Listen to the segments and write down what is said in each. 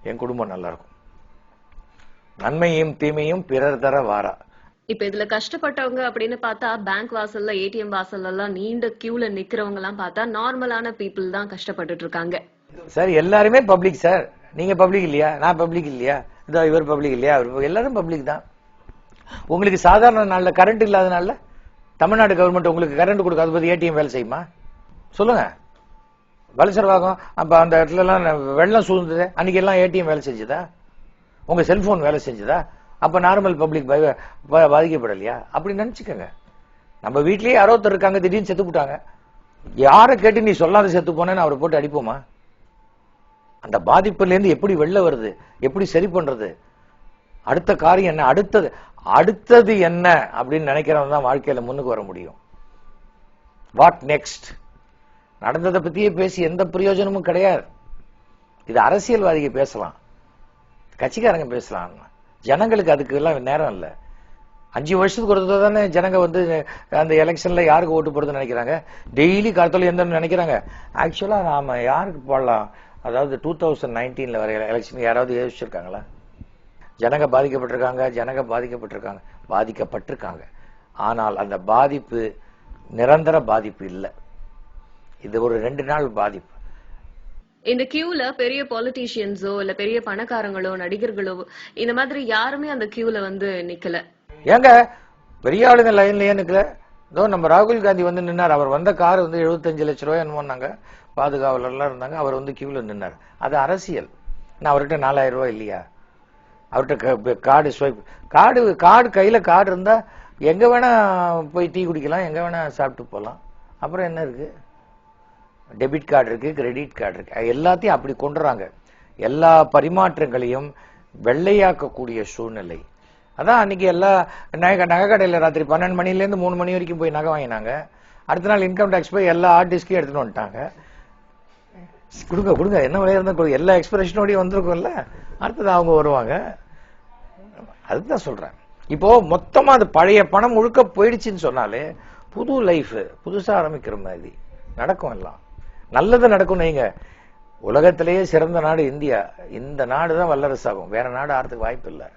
என் குடும்பம் நல்லா இருக்கும். நன்மையும் தீமையும் பிறர் தர வாரா. இப்ப இதுல கஷ்டப்பட்டவங்க அப்படின்னு பார்த்தா பேங்க் வாசல்ல ஏடிஎம் வாசல்ல எல்லாம் நீண்ட கியூல நிக்கிறவங்க எல்லாம் பார்த்தா நார்மலான பீப்புள் தான் கஷ்டப்பட்டுட்டு இருக்காங்க. சார் எல்லாருமே பப்ளிக் சார். நீங்க பப்ளிக் இல்லையா? நான் பப்ளிக் இல்லையா? இதோ இவர் பப்ளிக் இல்லையா? எல்லாரும் பப்ளிக் தான். உங்களுக்கு சாதாரண நாள்ல கரண்ட் இல்லாத நாள்ல தமிழ்நாடு கவர்மெண்ட் உங்களுக்கு கரண்ட் கொடுக்காத போது ஏடிஎம் வேலை செய்யுமா? சொல்லுங்க. வலசரவாகம் அப்ப அந்த இடத்துல எல்லாம் வெள்ளம் சூழ்ந்தது, அன்னைக்கு எல்லாம் ஏடிஎம் வேலை செஞ்சதா? உங்க செல்போன் வேலை செஞ்சதா? அப்ப நார்மல் பப்ளிக் பாதிக்கப்படலையா? அப்படி நினைச்சுக்கோங்க. நம்ம வீட்லயே யாரோ இருக்காங்க, திடீர்னு செத்து போட்டாங்க. யாரை கேட்டு நீ சொல்லாத செத்து போனேன்னு அவரை போட்டு அடிப்போமா? அந்த பாதிப்புல இருந்து எப்படி வெளில வருது, எப்படி சரி பண்றது, அடுத்த காரியம் என்ன, அடுத்தது என்ன அப்படின்னு நினைக்கிறவங்க தான் வாழ்க்கையில முன்னுக்கு வர முடியும். What next? நடந்ததை பத்தியே பேசி எந்த பிரயோஜனமும் கிடையாது. இது அரசியல்வாதிக்கு பேசலாம், கட்சிக்காரங்க பேசலாம், ஜனங்களுக்கு அதுக்கு எல்லாம் நேரம் இல்லை. 5 வருஷத்துக்கு ஒரு தானே ஜனங்க வந்து அந்த எலெக்ஷன்ல யாருக்கு ஓட்டு போடுறதுன்னு நினைக்கிறாங்க. டெய்லி காலத்துல எந்த நினைக்கிறாங்க. ஆக்சுவலா நாம யாருக்கு போடலாம், அதாவது 2019 வர எலெக்ஷன் யாராவது யோசிச்சிருக்காங்களா? ஜனங்க பாதிக்கப்பட்டிருக்காங்க. ஆனால் அந்த பாதிப்பு நிரந்தர பாதிப்பு இல்லை. இது ஒரு 2 நாள் பாதிப்பு. இந்த கியூல பெரிய பொலிட்டீஷியன்ஸோ இல்ல பெரிய பணக்காரங்களோ நடிகர்களோ இந்த மாதிரி யாருமே அந்த கியூல வந்து நிக்கல. ஏங்க பெரிய ஆளுங்க லைன்லயே நிக்கல? இதோ நம்ம ராகுல் காந்தி வந்து நின்னார். அவர் வந்த கார் வந்து 75 லட்சம் ரூபாய் என்னமோன்னாங்க, பாதுகாவலர் எல்லாம் இருந்தாங்க. அவர் வந்து கியூல நின்னார். அது அரசியல். நான் அவர்கிட்ட 4000 ரூபாய் இல்லையா? அவர்கிட்ட கார்டு கையில கார்டு இருந்தா எங்க வேணா போய் டீ குடிக்கலாம், எங்க வேணா சாப்பிட்டு போகலாம். அப்புறம் என்ன இருக்கு? டெபிட் கார்டு இருக்கு, கிரெடிட் கார்டு இருக்கு. எல்லாத்தையும் அப்படி கொண்டுறாங்க. எல்லா பரிமாற்றங்களையும் வெள்ளையாக்கக்கூடிய சூழ்நிலை. அதான் அன்னைக்கு எல்லா நகை கடையில் ராத்திரி 12 மணில இருந்து 3 மணி வரைக்கும் போய் நகை வாங்கினாங்க. அடுத்த நாள் இன்கம் டாக்ஸ் போய் எல்லா ஆர்டிஸ்டையும் எடுத்துட்டு வந்துட்டாங்க. கொடுங்க என்ன விலையா இருந்தா எல்லா எக்ஸ்பிரஷனோடய வந்திருக்கும்ல, அடுத்தது அவங்க வருவாங்க. அதுதான் சொல்றேன். இப்போ மொத்தமா அது பழைய பணம் முழுக்க போயிடுச்சுன்னு சொன்னாலே புது லைஃப், புதுசா ஆரம்பிக்கிற மாதிரி நடக்கும். எல்லாம் நல்லது நடக்கும். நீங்க உலகத்திலேயே சிறந்த நாடு இந்தியா. இந்த நாடு தான் வல்லரசாகும், வேற நாடு ஆறதுக்கு வாய்ப்பு இல்லை.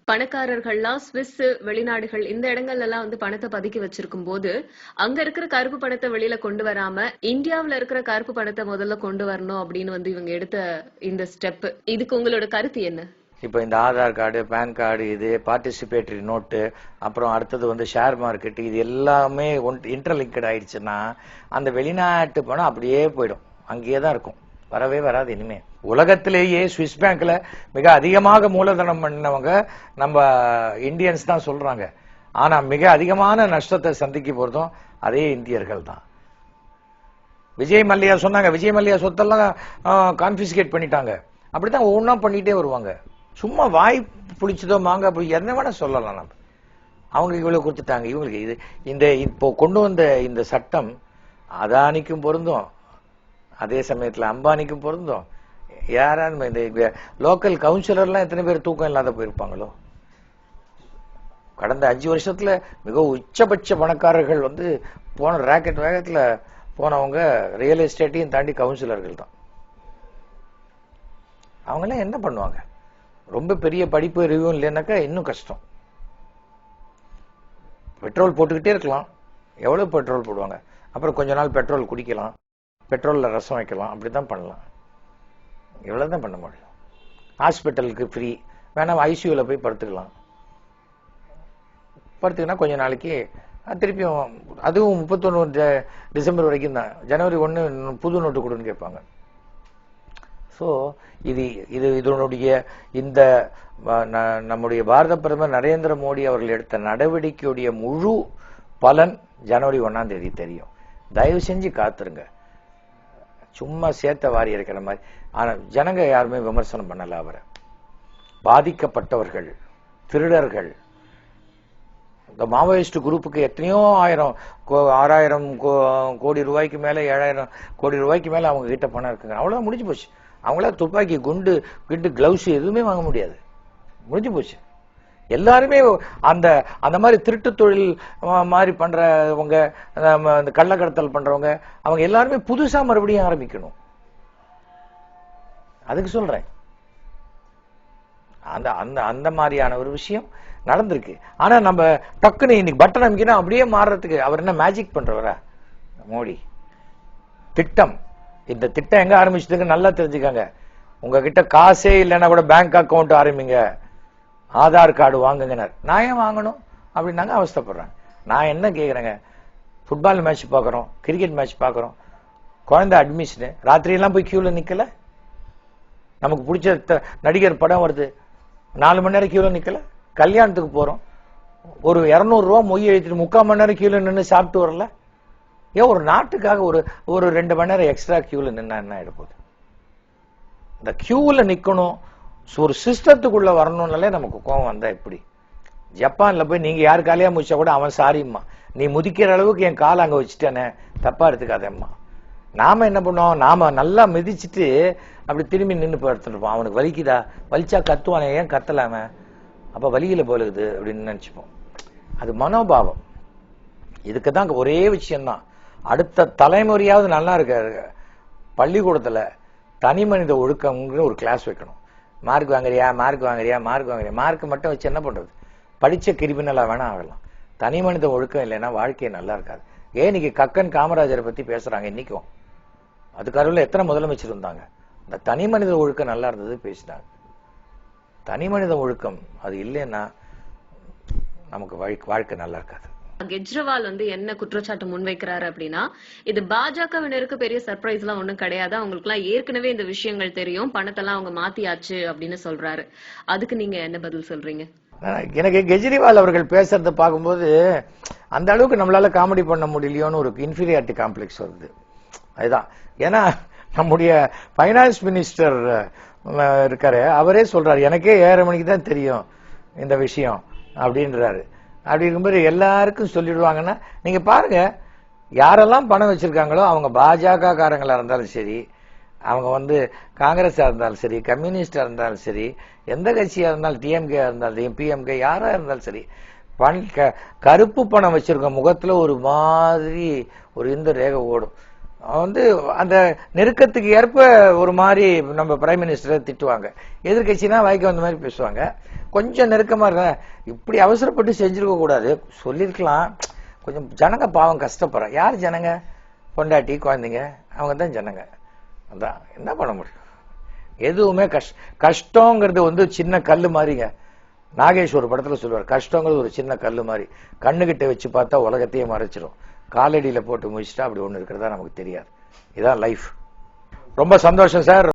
பணக்காரர்கள்லாம் ஸ்விஸ், வெளிநாடுகள் இந்த இடங்கள்ல எல்லாம் வந்து பணத்தை பதுக்கி வச்சிருக்கும் போது அங்க இருக்கிற கருப்பு பணத்தை வெளியில கொண்டு வராம இந்தியாவில இருக்கிற கருப்பு பணத்தை முதல்ல கொண்டு வரணும் அப்படின்னு வந்து இவங்க எடுத்த இந்த ஸ்டெப், இதுக்கு உங்களோட கருத்து என்ன? இப்போ இந்த ஆதார் கார்டு, பேன் கார்டு, இது பார்ட்டிசிபேட்டரி நோட்டு, அப்புறம் அடுத்தது வந்து ஷேர் மார்க்கெட், இது எல்லாமே இன்டர்லிங்க்ட் ஆயிடுச்சுன்னா அந்த வெளிநாட்டு பணம் அப்படியே போயிடும், அங்கேயே தான் இருக்கும், வரவே வராது இனிமே. உலகத்திலேயே சுவிஸ் பேங்க்ல மிக அதிகமாக மூலதனம் பண்ணவங்க நம்ம இந்தியன்ஸ் தான் சொல்றாங்க. ஆனா மிக அதிகமான நஷ்டத்தை சந்திக்க போறதும் அதே இந்தியர்கள் தான். விஜய் மல்லையா சொன்னாங்க, விஜய் மல்லையா சொத்தெல்லாம் கான்பிஸ்கேட் பண்ணிட்டாங்க. அப்படித்தான் ஒவ்வொன்றா பண்ணிட்டே வருவாங்க. சும்மா வாய் பிடிச்சதோ மாங்காய் என்ன வேணா சொல்லலாம். நம்ம அவங்களுக்கு இவ்வளவு கொடுத்துட்டாங்க, இவங்களுக்கு இது. இந்த இப்போ கொண்டு வந்த இந்த சட்டம் அதானிக்கும் பொருந்தும், அதே சமயத்துல அம்பானிக்கும் பொருந்தும். யாராவது இந்த லோக்கல் கவுன்சிலர்லாம் எத்தனை பேர் தூக்கம் இல்லாத போயிருப்பாங்களோ? கடந்த 5 வருஷத்துல மிக உச்சபட்ச பணக்காரர்கள் வந்து போன ராக்கெட் வேகத்துல போனவங்க ரியல் எஸ்டேட்டையும் தாண்டி கவுன்சிலர்கள் தான். அவங்க எல்லாம் என்ன பண்ணுவாங்க? ரொம்ப பெரிய படிப்பு அறிவும் இல்லைன்னாக்கா இன்னும் கஷ்டம். பெட்ரோல் போட்டுக்கிட்டே இருக்கலாம். எவ்வளவு பெட்ரோல் போடுவாங்க? அப்புறம் கொஞ்ச நாள் பெட்ரோல் குடிக்கலாம், பெட்ரோல்ல ரசம் வைக்கலாம், அப்படிதான் பண்ணலாம். இவ்வளவுதான் பண்ண முடியும். ஹாஸ்பிட்டலுக்கு ஃப்ரீ, வேணா ஐசியூல போய் படுத்துக்கலாம். படுத்துக்கினா கொஞ்ச நாளைக்கு திருப்பியும், அதுவும் 31 டிசம்பர் வரைக்கும் தான். ஜனவரி 1 புது நோட்டு கொடுன்னு கேட்பாங்க. ஸோ இதனுடைய இந்த நம்முடைய பாரத பிரதமர் நரேந்திர மோடி அவர்கள் எடுத்த நடவடிக்கையுடைய முழு பலன் ஜனவரி 1ஆம் தேதி தெரியும். தயவு செஞ்சு காத்துருங்க. சும்மா சேர்த்த வாரி இருக்கிற மாதிரி. ஆனா ஜனங்க யாருமே விமர்சனம் பண்ணல அவரை. பாதிக்கப்பட்டவர்கள், திருடர்கள், இந்த மாவோயிஸ்ட் குரூப்புக்கு எத்தனையோ 6000 கோடி ரூபாய்க்கு மேல, 7000 கோடி ரூபாய்க்கு மேல அவங்க கிட்ட பணம் இருக்குங்க. அவ்வளவுதான், முடிஞ்சு போச்சு. அவங்களா துப்பாக்கி, குண்டு, கிளவுஸ் எதுவுமே வாங்க முடியாது, முடிஞ்சு போச்சு. எல்லாருமே அந்த மாதிரி திருட்டு தொழில் மாதிரி பண்றவங்க, இந்த கள்ளக்கடத்தல் பண்றவங்க, அவங்க எல்லாருமே புதுசா மறுபடியும் ஆரம்பிக்கணும். அதுக்கு சொல்றேன். அந்த அந்த அந்த மாதிரியான ஒரு விஷயம் நடந்திருக்கு. ஆனா நம்ம டக்குன்னு இன்னைக்கு பட்டன் அமைக்கினா அப்படியே மாறுறதுக்கு அவர் என்ன மேஜிக் பண்றவரா? மோடி திட்டம். இந்த திட்டம் எங்க ஆரம்பிச்சதுக்கு நல்லா தெரிஞ்சுக்காங்க. உங்ககிட்ட காசே இல்லைன்னா கூட பேங்க் அக்கௌண்ட் ஆரம்பிங்க, ஆதார் கார்டு வாங்குங்கனர். நான் ஏன் வாங்கணும் அப்படின்னாங்க, அவஸ்தைப்படுறாங்க. நான் என்ன கேட்குறேங்க, ஃபுட்பால் மேட்ச் பார்க்குறோம், கிரிக்கெட் மேட்ச் பார்க்குறோம், குழந்தை அட்மிஷனு, ராத்திரியெல்லாம் போய் கியூவில் நிற்கல. நமக்கு பிடிச்ச நடிகர் படம் வருது, 4 மணி நேரம் கியூவில் நிற்கல. கல்யாணத்துக்கு போகிறோம், ஒரு 200 ரூபா மொய் எழுதிட்டு 3/4 மணி நேரம் கியூவில் நின்று சாப்பிட்டு வரல. ஏன் ஒரு நாட்டுக்காக ஒரு 2 மணி நேரம் எக்ஸ்ட்ரா கியூவில் நின்னா என்ன ஆகிட போகுது? இந்த கியூவில் நிற்கணும், ஒரு சிஸ்டத்துக்குள்ள வரணும்னாலே நமக்கு கோவம் வந்தா எப்படி? ஜப்பான்ல போய் நீங்க யாரு காலையா முடிச்சா கூட அவன் சாரிம்மா, நீ முதிக்கிற அளவுக்கு என் காலை அங்க வச்சுட்டேனே, தப்பா எடுத்துக்காதேம்மா. நாம என்ன பண்ணோம், நாம நல்லா மிதிச்சுட்டு அப்படி திரும்பி நின்று படுத்துருப்போம். அவனுக்கு வலிக்குதா, வலிச்சா கத்துவானே, ஏன் கத்தலாம, அப்ப வலியில போலுது அப்படின்னு நினைச்சுப்போம். அது மனோபாவம். இதுக்குதான் ஒரே விஷயம்தான். அடுத்த தலைமுறையாவது நல்லா இருக்காரு. பள்ளிக்கூடத்துல தனி மனித ஒழுக்கம்ங்கிற ஒரு கிளாஸ் வைக்கணும். மார்க் வாங்குறியா, மார்க் வாங்குறியா, மார்க் வாங்குறியா, மார்க் மட்டும் வச்சு என்ன பண்றது? படிச்ச கிரிமினலா வேணா ஆகலாம். தனி மனித ஒழுக்கம் இல்லைன்னா வாழ்க்கையை நல்லா இருக்காது. ஏன் இன்னைக்கு கக்கன் காமராஜரை பத்தி பேசுறாங்க இன்னைக்கும்? அதுக்காக எத்தனை முதலமைச்சர் இருந்தாங்க? இந்த தனி மனித ஒழுக்கம் நல்லா இருந்தது பேசினாங்க. தனி மனித ஒழுக்கம் அது இல்லைன்னா நமக்கு வாழ்க்கை நல்லா இருக்காது. கெஜ்ரிவால் என்ன குற்றச்சாட்டு முன்வைக்கிறாரு அப்படின்னா, இது பாஜகவினருக்கு பெரிய சர்ப்ரைஸ் எல்லாம் ஒண்ணும் கிடையாது, அவங்களுக்கு எல்லாம் ஏற்கனவே இந்த விஷயங்கள் தெரியும், பணத்தெல்லாம் அவங்க மாத்தியாச்சு அப்படின்னு சொல்றாரு. அதுக்கு நீங்க என்ன பதில் சொல்றீங்க? எனக்கு கெஜ்ரிவால் அவர்கள் பேசுறத பார்க்கும்போது அந்த அளவுக்கு நம்மளால காமெடி பண்ண முடியலையோன்னு ஒரு இன்ஃபீரியாரிட்டி காம்ப்ளெக்ஸ் வருது. அதுதான். ஏன்னா நம்முடைய பைனான்ஸ் மினிஸ்டர் இருக்காரு, அவரே சொல்றாரு, எனக்கே 7:30 மணிக்கு தான் தெரியும் இந்த விஷயம் அப்படின்றாரு. அப்படி இருக்கும்போது எல்லாருக்கும் சொல்லிடுவாங்கன்னா, நீங்க பாருங்க, யாரெல்லாம் பணம் வச்சிருக்காங்களோ அவங்க பாஜக காரங்களா இருந்தாலும் சரி, அவங்க காங்கிரஸா இருந்தாலும் சரி, கம்யூனிஸ்டா இருந்தாலும் சரி, எந்த கட்சியா இருந்தாலும், டிஎம்கே இருந்தாலும் பிஎம்கே யாரா இருந்தாலும் சரி, கருப்பு பணம் வச்சிருக்க முகத்துல ஒரு மாதிரி ஒரு இந்த ரேகை ஓடும். அந்த நெருக்கத்துக்கு ஏற்ப ஒரு மாதிரி நம்ம பிரைம் மினிஸ்டரை திட்டுவாங்க. எதிர்கட்சினா வாய்க்கு வந்த மாதிரி பேசுவாங்க. கொஞ்சம் நெருக்கமா இருக்க, இப்படி அவசரப்பட்டு செஞ்சிருக்க கூடாது, சொல்லிருக்கலாம். கொஞ்சம் ஜனங்க பாவம் கஷ்டப்படுறாங்க. யார் ஜனங்க? பொண்டாட்டி குழந்தைங்க, அவங்க தான் ஜனங்க. அதான் என்ன பண்ண முடியும்? எதுவுமே கஷ்டங்கிறது சின்ன கல்லு மாதிரிங்க. நாகேஷ் ஒரு படத்துல சொல்லுவார், கஷ்டங்கிறது ஒரு சின்ன கல்லு மாதிரி, கண்ணுகிட்ட வச்சு பார்த்தா உலகத்தையே மறைச்சிடும், காலடியில போட்டு முடிச்சுட்டா அப்படி ஒண்ணு இருக்கிறதா நமக்கு தெரியாது. இதான் லைஃப். ரொம்ப சந்தோஷம் சார்.